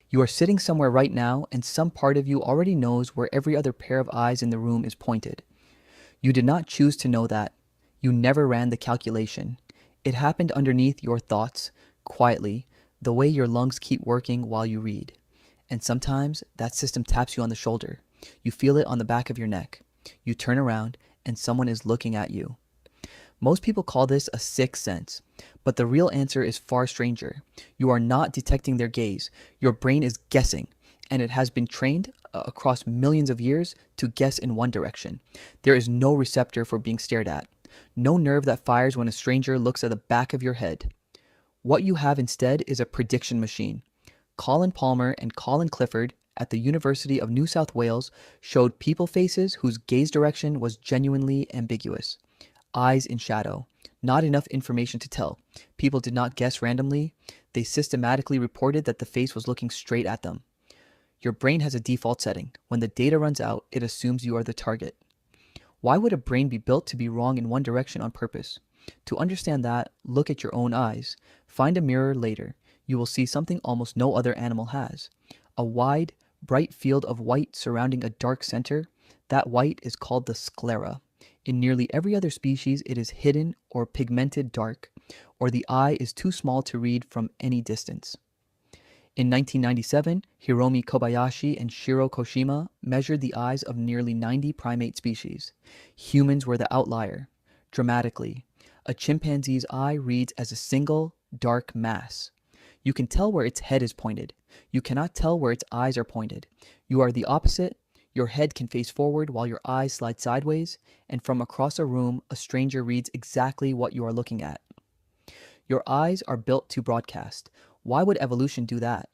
You are sitting somewhere right now, and some part of you already knows where every other pair of eyes in the room is pointed. You did not choose to know that. You never ran the calculation. It happened underneath your thoughts, quietly, the way your lungs keep working while you read. And sometimes that system taps you on the shoulder. You feel it on the back of your neck. You turn around, and someone is looking at you. Most people call this a sixth sense, but the real answer is far stranger. You are not detecting their gaze. Your brain is guessing, and it has been trained across millions of years to guess in one direction. There is no receptor for being stared at, no nerve that fires when a stranger looks at the back of your head. What you have instead is a prediction machine. Colin Palmer and Colin Clifford at the University of New South Wales showed people faces whose gaze direction was genuinely ambiguous. Eyes in shadow. Not enough information to tell. People did not guess randomly. They systematically reported that the face was looking straight at them. Your brain has a default setting. When the data runs out, it assumes you are the target. Why would a brain be built to be wrong in one direction on purpose? To understand that, look at your own eyes. Find a mirror later. You will see something almost no other animal has. A wide, bright field of white surrounding a dark center. That white is called the sclera. In nearly every other species, it is hidden or pigmented dark, or the eye is too small to read from any distance. In 1997, Hiromi Kobayashi and Shiro Koshima measured the eyes of nearly 90 primate species. Humans were the outlier. Dramatically, a chimpanzee's eye reads as a single, dark mass. You can tell where its head is pointed. You cannot tell where its eyes are pointed. You are the opposite. Your head can face forward while your eyes slide sideways, and from across a room, a stranger reads exactly what you are looking at. Your eyes are built to broadcast. Why would evolution do that?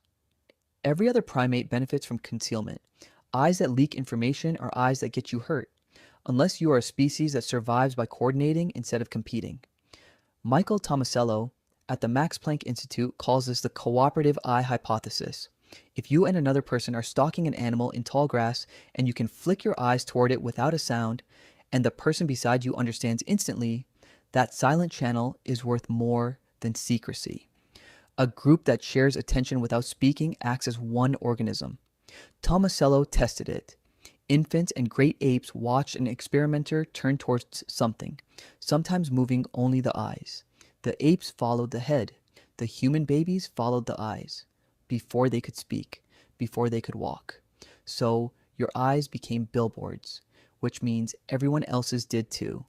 Every other primate benefits from concealment. Eyes that leak information are eyes that get you hurt, unless you are a species that survives by coordinating instead of competing. Michael Tomasello at the Max Planck Institute calls this the cooperative eye hypothesis. If you and another person are stalking an animal in tall grass and you can flick your eyes toward it without a sound, and the person beside you understands instantly, that silent channel is worth more than secrecy. A group that shares attention without speaking acts as one organism. Tomasello tested it. Infants and great apes watched an experimenter turn towards something, sometimes moving only the eyes. The apes followed the head. The human babies followed the eyes. Before they could speak, before they could walk. So your eyes became billboards, which means everyone else's did too.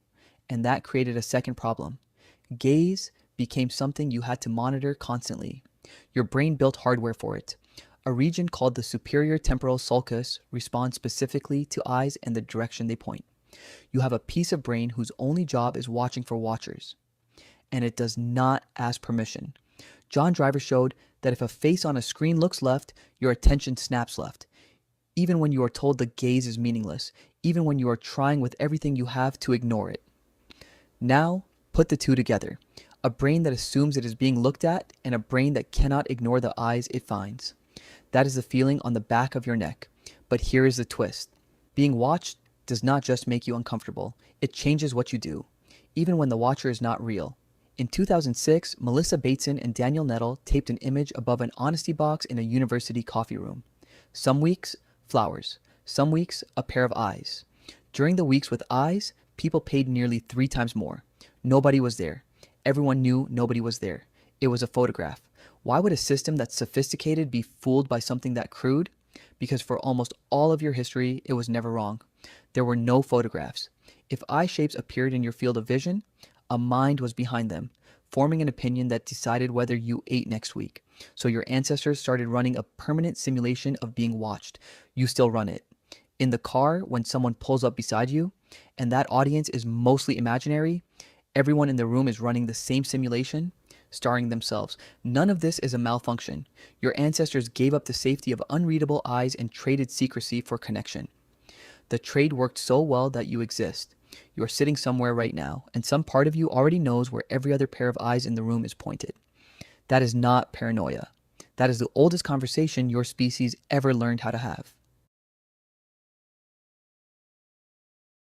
And that created a second problem. Gaze became something you had to monitor constantly. Your brain built hardware for it. A region called the superior temporal sulcus responds specifically to eyes and the direction they point. You have a piece of brain whose only job is watching for watchers. And it does not ask permission. John Driver showed that if a face on a screen looks left, your attention snaps left. Even when you are told the gaze is meaningless, even when you are trying with everything you have to ignore it. Now, put the two together. A brain that assumes it is being looked at, and a brain that cannot ignore the eyes it finds. That is the feeling on the back of your neck. But here is the twist. Being watched does not just make you uncomfortable. It changes what you do, even when the watcher is not real. In 2006, Melissa Bateson and Daniel Nettle taped an image above an honesty box in a university coffee room. Some weeks, flowers. Some weeks, a pair of eyes. During the weeks with eyes, people paid nearly 3 times more. Nobody was there. Everyone knew nobody was there. It was a photograph. Why would a system that's sophisticated be fooled by something that crude? Because for almost all of your history, it was never wrong. There were no photographs. If eye shapes appeared in your field of vision, a mind was behind them, forming an opinion that decided whether you ate next week. So your ancestors started running a permanent simulation of being watched. You still run it. In the car, when someone pulls up beside you, and that audience is mostly imaginary, everyone in the room is running the same simulation, starring themselves. None of this is a malfunction. Your ancestors gave up the safety of unreadable eyes and traded secrecy for connection. The trade worked so well that you exist. You are sitting somewhere right now, and some part of you already knows where every other pair of eyes in the room is pointed. That is not paranoia. That is the oldest conversation your species ever learned how to have.